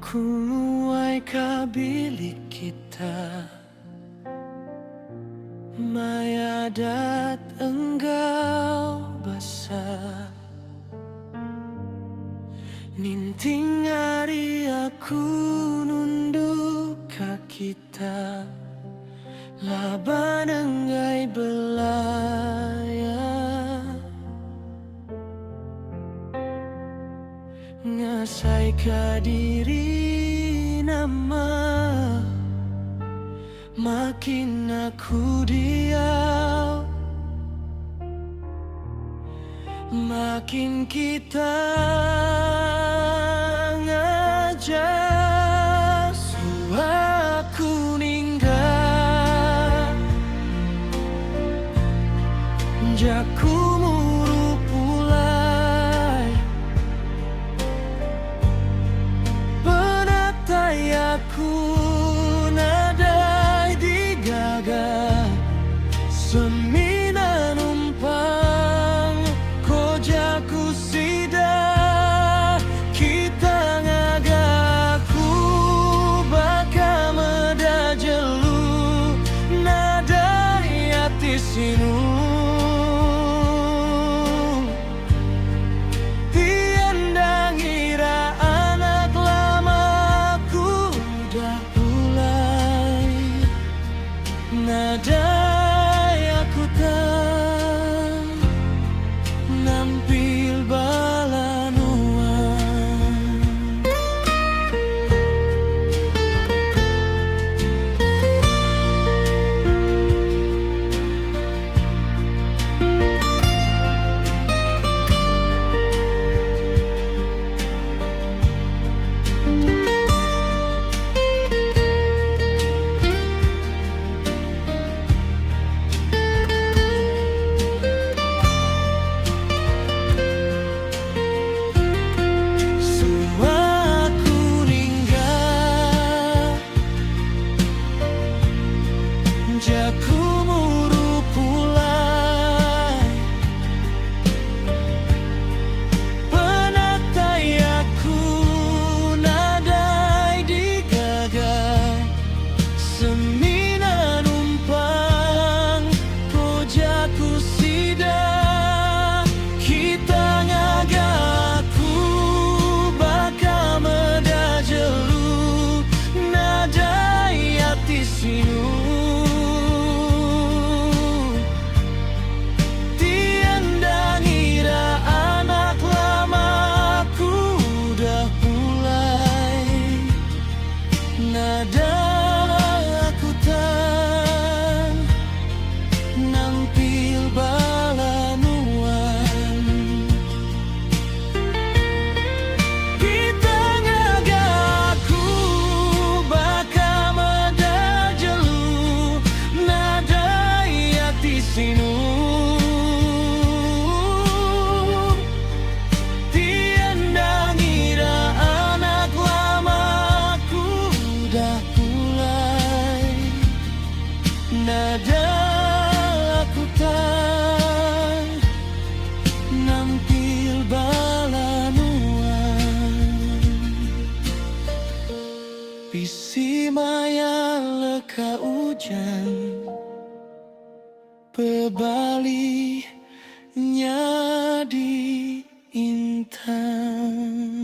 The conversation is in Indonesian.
Kunuai kabilik kita mayadat enggau basah ninting hari aku nunduk kita laban enggai belaya ngasai kadiri nama makin aku diam makin kita ngajak suaku ninggal jaku muru pulai penatai aku nadai digaga semina numpang kojaku sida kita ngagaku baka meda jelu nadai hati sinu tiandang ira anak lamaku udah mulai nadai aku tak nampil balanuan suaku ninggal jaku muru pulai penatai aku nadai digagai semina numpang kojaku sida kita ngagaku baka meda jelu nadai hati sinu tiandang ira anak lamaku udah mulai nada aku tak nampil balanuan kita ngagaku baka meda jelu nadai hati sinu tiandang ira anak lamaku udah mulai nada aku tak nampil balanuan bisi maya leka hujan pebalinya di intan.